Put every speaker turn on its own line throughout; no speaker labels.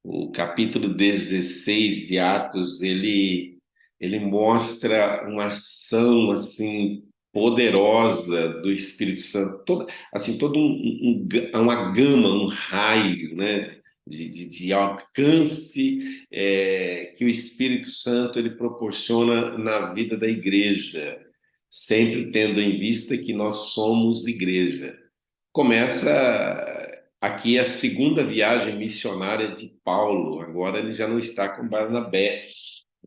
O capítulo 16 de Atos, ele mostra uma ação assim poderosa do Espírito Santo, todo uma gama, um raio, né, de alcance que o Espírito Santo ele proporciona na vida da igreja, sempre tendo em vista que nós somos igreja. Começa aqui a segunda viagem missionária de Paulo. Agora ele já não está com Barnabé,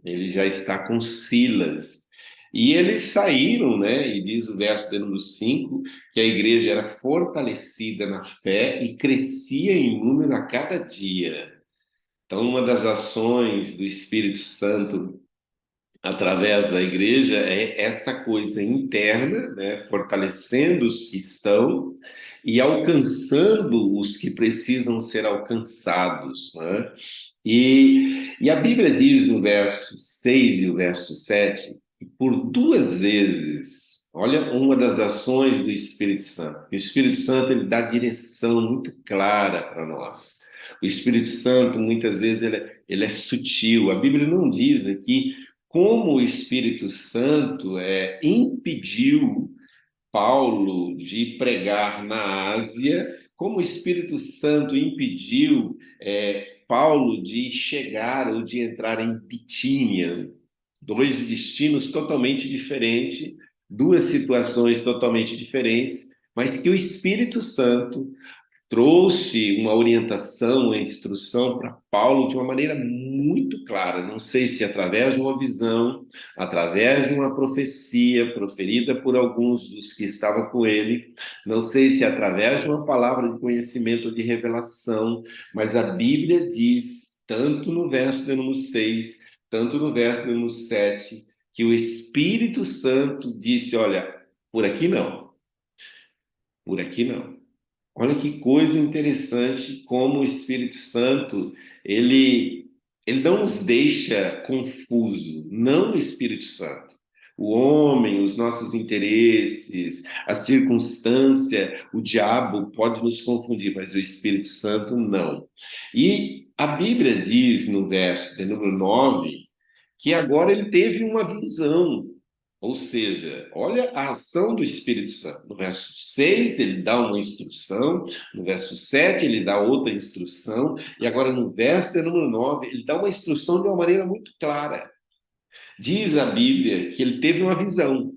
ele já está com Silas. E eles saíram, né? E diz o verso de número 5 que a igreja era fortalecida na fé e crescia em número a cada dia. Então, uma das ações do Espírito Santo através da igreja é essa coisa interna, né, fortalecendo os que estão e alcançando os que precisam ser alcançados, né? E a Bíblia diz no verso 6 e o verso 7 que por duas vezes, olha uma das ações do Espírito Santo. O Espírito Santo ele dá direção muito clara para nós. O Espírito Santo, muitas vezes, ele é sutil. A Bíblia não diz aqui como o Espírito Santo impediu Paulo de pregar na Ásia, como o Espírito Santo impediu Paulo de chegar ou de entrar em Bitínia, dois destinos totalmente diferentes, duas situações totalmente diferentes, mas que o Espírito Santo trouxe uma orientação, uma instrução para Paulo de uma maneira muito clara. Não sei se através de uma visão, através de uma profecia proferida por alguns dos que estavam com ele, não sei se através de uma palavra de conhecimento ou de revelação, mas a Bíblia diz, tanto no verso de número 6, tanto no verso de número 7, que o Espírito Santo disse: olha, por aqui não, por aqui não. Olha que coisa interessante como o Espírito Santo, ele não nos deixa confuso, não o Espírito Santo. O homem, os nossos interesses, a circunstância, o diabo pode nos confundir, mas o Espírito Santo não. E a Bíblia diz no verso de número 9 que agora ele teve uma visão. Ou seja, olha a ação do Espírito Santo. No verso 6, ele dá uma instrução, no verso 7, ele dá outra instrução, e agora no verso de número 9, ele dá uma instrução de uma maneira muito clara. Diz a Bíblia que ele teve uma visão.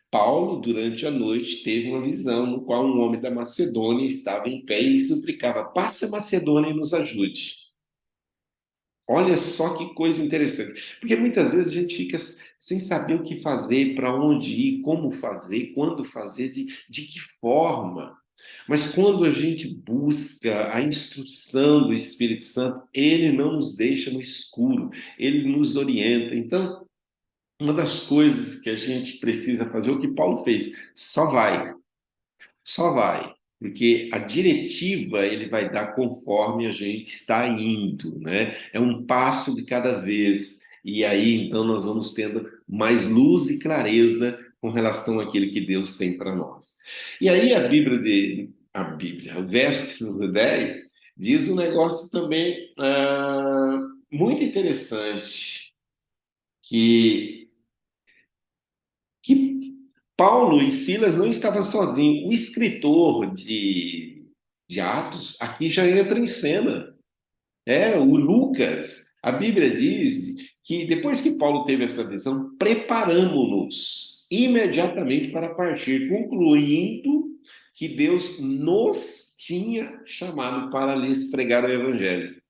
Paulo, durante a noite, teve uma visão no qual um homem da Macedônia estava em pé e suplicava: passe a Macedônia e nos ajude. Olha só que coisa interessante. Porque muitas vezes a gente fica sem saber o que fazer, para onde ir, como fazer, quando fazer, de que forma. Mas quando a gente busca a instrução do Espírito Santo, ele não nos deixa no escuro, ele nos orienta. Então, uma das coisas que a gente precisa fazer, o que Paulo fez, só vai, porque a diretiva ele vai dar conforme a gente está indo, né? É um passo de cada vez. E aí, então, nós vamos tendo mais luz e clareza com relação àquilo que Deus tem para nós. E aí o verso número 10 diz um negócio também muito interessante, que que Paulo e Silas não estavam sozinhos. O escritor de Atos aqui já entra em cena. É, o Lucas. A Bíblia diz que depois que Paulo teve essa visão, preparamos-nos imediatamente para partir, concluindo que Deus nos tinha chamado para lhes pregar o Evangelho.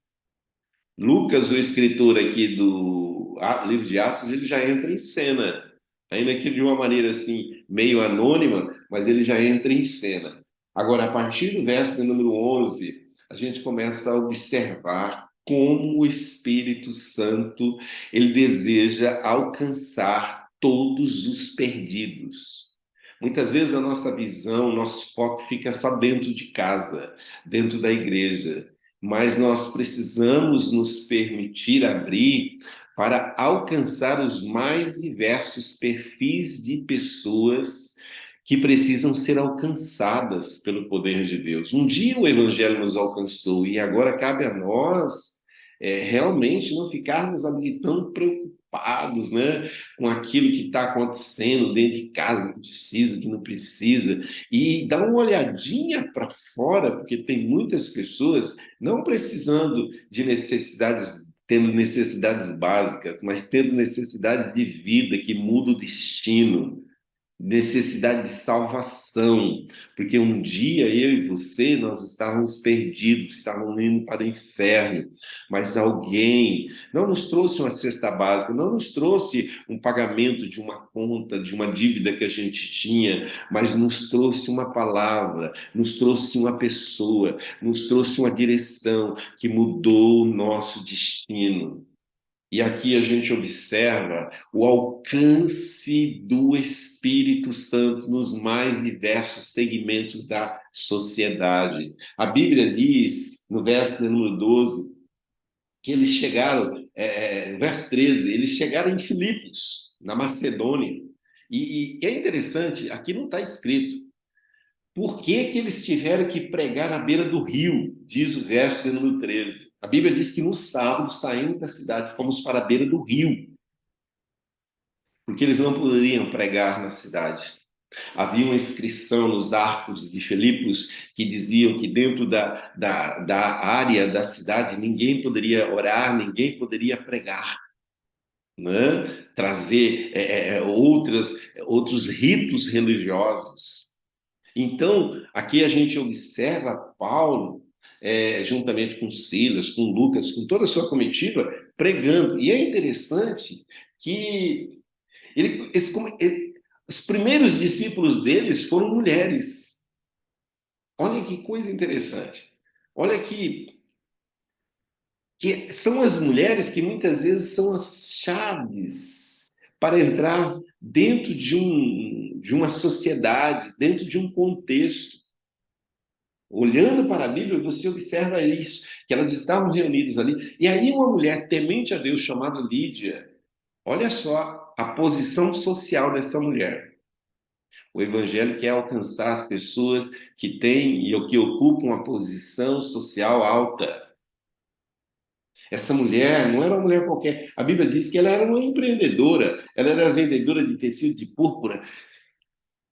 Lucas, o escritor aqui do livro de Atos, ele já entra em cena, ainda que de uma maneira assim, meio anônima, mas ele já entra em cena. Agora, a partir do verso de número 11, a gente começa a observar como o Espírito Santo ele deseja alcançar todos os perdidos. Muitas vezes a nossa visão, nosso foco fica só dentro de casa, dentro da igreja, mas nós precisamos nos permitir abrir para alcançar os mais diversos perfis de pessoas que precisam ser alcançadas pelo poder de Deus. Um dia o Evangelho nos alcançou e agora cabe a nós realmente não ficarmos ali tão preocupados, né, com aquilo que está acontecendo dentro de casa, que precisa, que não precisa, e dar uma olhadinha para fora, porque tem muitas pessoas não precisando de necessidades, tendo necessidades básicas, mas tendo necessidades de vida que muda o destino, necessidade de salvação, porque um dia eu e você, nós estávamos perdidos, estávamos indo para o inferno, mas alguém não nos trouxe uma cesta básica, não nos trouxe um pagamento de uma conta, de uma dívida que a gente tinha, mas nos trouxe uma palavra, nos trouxe uma pessoa, nos trouxe uma direção que mudou o nosso destino. E aqui a gente observa o alcance do Espírito Santo nos mais diversos segmentos da sociedade. A Bíblia diz, no verso de número 12, que eles chegaram, no verso 13, eles chegaram em Filipos, na Macedônia. E é interessante, aqui não está escrito, por que que eles tiveram que pregar na beira do rio? Diz o verso de número 13. A Bíblia diz que no sábado, saindo da cidade, fomos para a beira do rio, porque eles não poderiam pregar na cidade. Havia uma inscrição nos arcos de Filipos que diziam que dentro da área da cidade ninguém poderia orar, ninguém poderia pregar, né? Trazer outros ritos religiosos. Então, aqui a gente observa Paulo, juntamente com Silas, com Lucas, com toda a sua comitiva, pregando. E é interessante que os primeiros discípulos deles foram mulheres. Olha que coisa interessante. Olha que são as mulheres que muitas vezes são as chaves para entrar dentro de uma sociedade, dentro de um contexto. Olhando para a Bíblia, você observa isso, que elas estavam reunidas ali. E aí uma mulher temente a Deus chamada Lídia, olha só a posição social dessa mulher. O evangelho quer alcançar as pessoas que têm e que ocupam uma posição social alta. Essa mulher não era uma mulher qualquer. A Bíblia diz que ela era uma empreendedora, ela era vendedora de tecido de púrpura,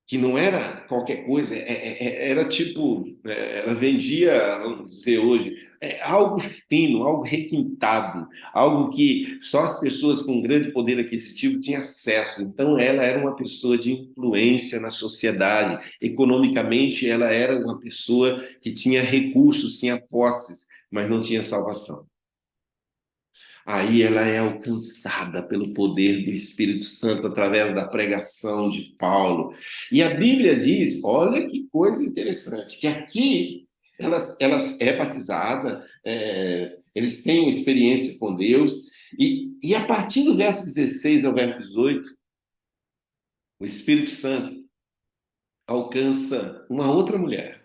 que não era qualquer coisa, era tipo, ela vendia, vamos dizer hoje, algo fino, algo requintado, algo que só as pessoas com grande poder aquisitivo tinham acesso. Então, ela era uma pessoa de influência na sociedade. Economicamente, ela era uma pessoa que tinha recursos, tinha posses, mas não tinha salvação. Aí ela é alcançada pelo poder do Espírito Santo através da pregação de Paulo. E a Bíblia diz, olha que coisa interessante, que aqui ela é batizada, eles têm uma experiência com Deus, e a partir do verso 16 ao verso 18, o Espírito Santo alcança uma outra mulher.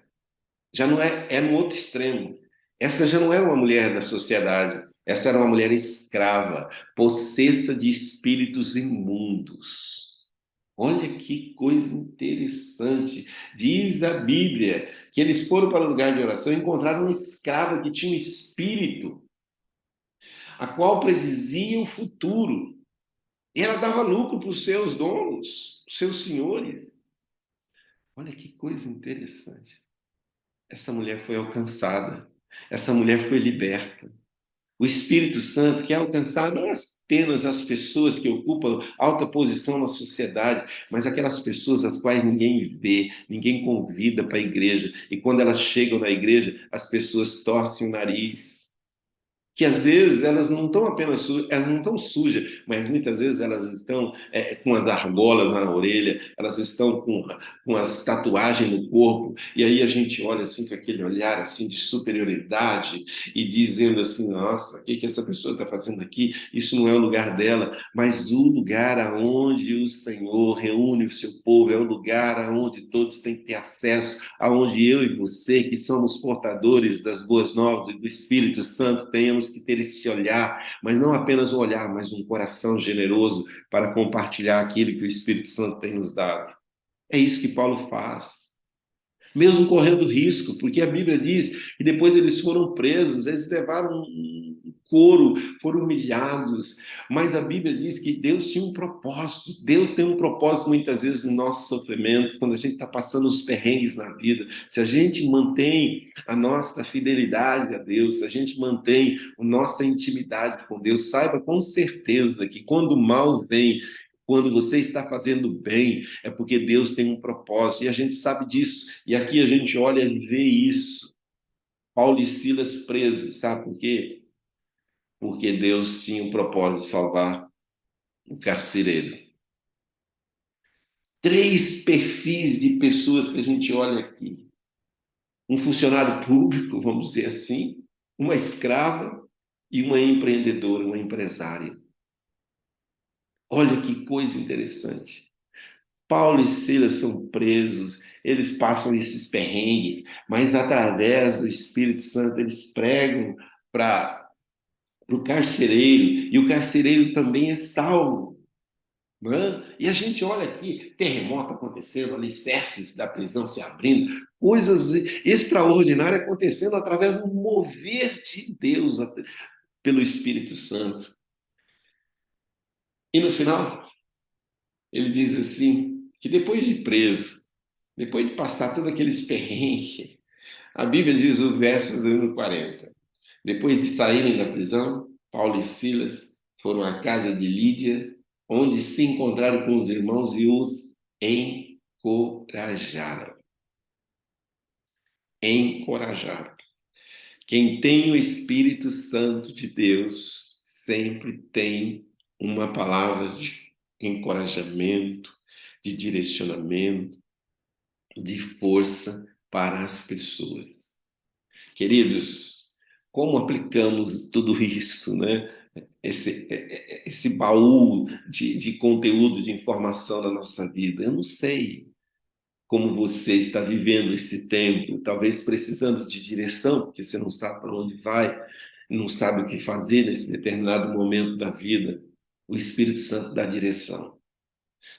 Já não é no outro extremo. Essa já não era uma mulher da sociedade, essa era uma mulher escrava, possessa de espíritos imundos. Olha que coisa interessante. Diz a Bíblia que eles foram para o lugar de oração e encontraram uma escrava que tinha um espírito, a qual predizia o futuro. E ela dava lucro para os seus donos, os seus senhores. Olha que coisa interessante. Essa mulher foi alcançada, essa mulher foi liberta. O Espírito Santo quer alcançar não apenas as pessoas que ocupam alta posição na sociedade, mas aquelas pessoas as quais ninguém vê, ninguém convida para a igreja. E quando elas chegam na igreja, as pessoas torcem o nariz, que às vezes elas não estão apenas sujas, elas não estão sujas, mas muitas vezes elas estão com as argolas na orelha, elas estão com as tatuagens no corpo, e aí a gente olha assim com aquele olhar assim de superioridade e dizendo assim, nossa, o que essa pessoa está fazendo aqui? Isso não é o lugar dela, mas o lugar aonde o Senhor reúne o seu povo, é o lugar aonde todos têm que ter acesso, aonde eu e você, que somos portadores das boas novas e do Espírito Santo, tenhamos que ter esse olhar, mas não apenas um olhar, mas um coração generoso para compartilhar aquilo que o Espírito Santo tem nos dado. É isso que Paulo faz. Mesmo correndo risco, porque a Bíblia diz que depois eles foram presos, eles levaram um couro, foram humilhados. Mas a Bíblia diz que Deus tinha um propósito. Deus tem um propósito muitas vezes no nosso sofrimento, quando a gente está passando os perrengues na vida. Se a gente mantém a nossa fidelidade a Deus, se a gente mantém a nossa intimidade com Deus, saiba com certeza que quando o mal vem, quando você está fazendo bem, é porque Deus tem um propósito, e a gente sabe disso. E aqui a gente olha e vê isso. Paulo e Silas presos, sabe por quê? Porque Deus tinha um propósito de salvar o carcereiro. Três perfis de pessoas que a gente olha aqui. Um funcionário público, vamos dizer assim, uma escrava e uma empreendedora, uma empresária. Olha que coisa interessante. Paulo e Silas são presos, eles passam esses perrengues, mas através do Espírito Santo eles pregam para o carcereiro, e o carcereiro também é salvo. Né? E a gente olha aqui, terremoto acontecendo, alicerces da prisão se abrindo, coisas extraordinárias acontecendo através do mover de Deus pelo Espírito Santo. E no final, ele diz assim, que depois de preso, depois de passar todos aqueles perrengues, a Bíblia diz o verso do 40. Depois de saírem da prisão, Paulo e Silas foram à casa de Lídia, onde se encontraram com os irmãos e os encorajaram. Encorajaram. Quem tem o Espírito Santo de Deus sempre tem uma palavra de encorajamento, de direcionamento, de força para as pessoas. Queridos, como aplicamos tudo isso, né? Esse baú de conteúdo, de informação na nossa vida? Eu não sei como você está vivendo esse tempo, talvez precisando de direção, porque você não sabe para onde vai, não sabe o que fazer nesse determinado momento da vida. O Espírito Santo dá direção.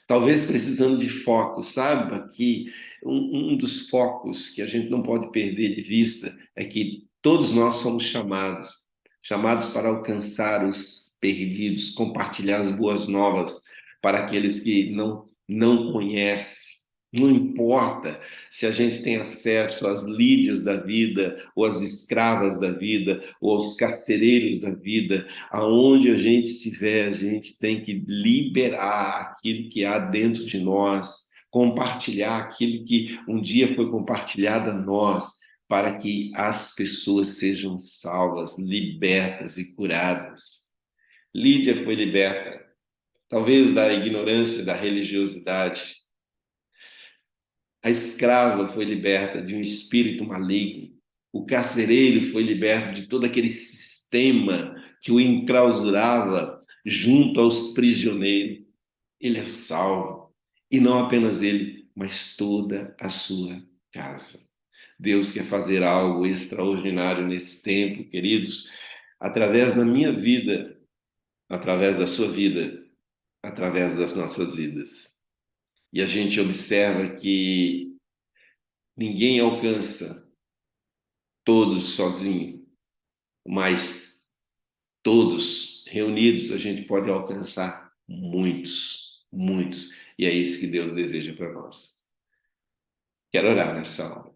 Talvez precisando de foco, saiba que um dos focos que a gente não pode perder de vista é que todos nós somos chamados para alcançar os perdidos, compartilhar as boas novas para aqueles que não conhecem. Não importa se a gente tem acesso às Lídias da vida, ou às escravas da vida, ou aos carcereiros da vida, aonde a gente estiver, a gente tem que liberar aquilo que há dentro de nós, compartilhar aquilo que um dia foi compartilhado a nós, para que as pessoas sejam salvas, libertas e curadas. Lídia foi liberta, talvez da ignorância, da religiosidade. A escrava foi liberta de um espírito maligno. O carcereiro foi liberto de todo aquele sistema que o enclausurava junto aos prisioneiros. Ele é salvo. E não apenas ele, mas toda a sua casa. Deus quer fazer algo extraordinário nesse tempo, queridos, através da minha vida, através da sua vida, através das nossas vidas. E a gente observa que ninguém alcança todos sozinho, mas todos reunidos a gente pode alcançar muitos, muitos. E é isso que Deus deseja para nós. Quero orar nessa hora.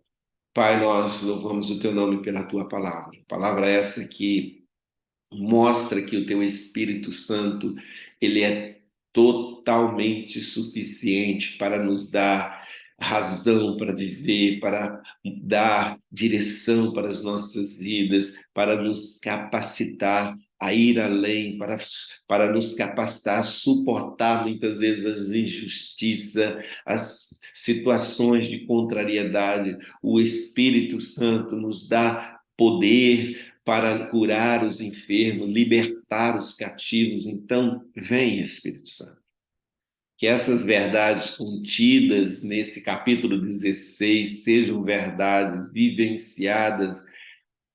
Pai, nós louvamos o teu nome pela tua palavra. Palavra essa que mostra que o teu Espírito Santo, ele é totalmente suficiente para nos dar razão para viver, para dar direção para as nossas vidas, para nos capacitar a ir além, para nos capacitar a suportar muitas vezes as injustiças, as situações de contrariedade. O Espírito Santo nos dá poder para curar os enfermos, libertar os cativos. Então, vem, Espírito Santo. Que essas verdades contidas nesse capítulo 16 sejam verdades vivenciadas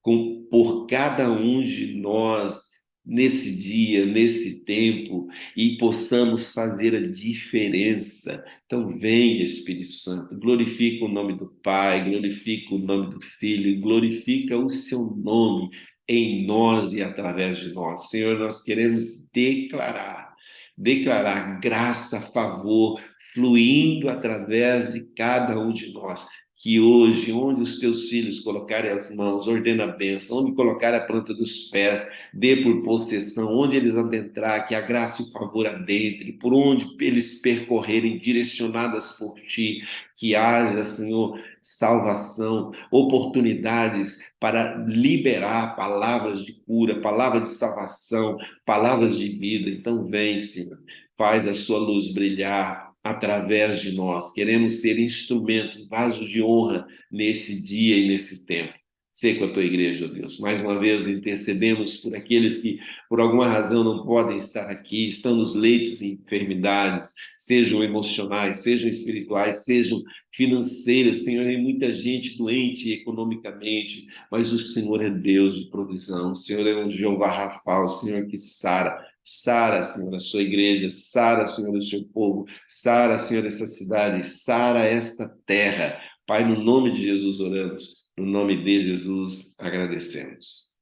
por cada um de nós nesse dia, nesse tempo, e possamos fazer a diferença. Então, vem, Espírito Santo, glorifica o nome do Pai, glorifica o nome do Filho, glorifica o seu nome em nós e através de nós. Senhor, nós queremos declarar graça, favor, fluindo através de cada um de nós. Que hoje, onde os teus filhos colocarem as mãos, ordena a bênção, onde colocar a planta dos pés, dê por possessão, onde eles adentrar, que a graça e o favor adentre, por onde eles percorrerem, direcionadas por ti, que haja, Senhor, salvação, oportunidades para liberar palavras de cura, palavras de salvação, palavras de vida. Então, vem, Senhor, faz a sua luz brilhar através de nós. Queremos ser instrumentos, vasos de honra nesse dia e nesse tempo. Sê com a tua igreja, ó Deus. Mais uma vez, intercedemos por aqueles que, por alguma razão, não podem estar aqui, estão nos leitos de enfermidades, sejam emocionais, sejam espirituais, sejam financeiras. Senhor, tem muita gente doente economicamente, mas o Senhor é Deus de provisão. O Senhor é um Jeová Rafa, o Senhor que sara. Sara, Senhor, a sua igreja, sara, Senhor, o seu povo, sara, Senhor, essa cidade, sara esta terra. Pai, no nome de Jesus oramos, no nome de Jesus agradecemos.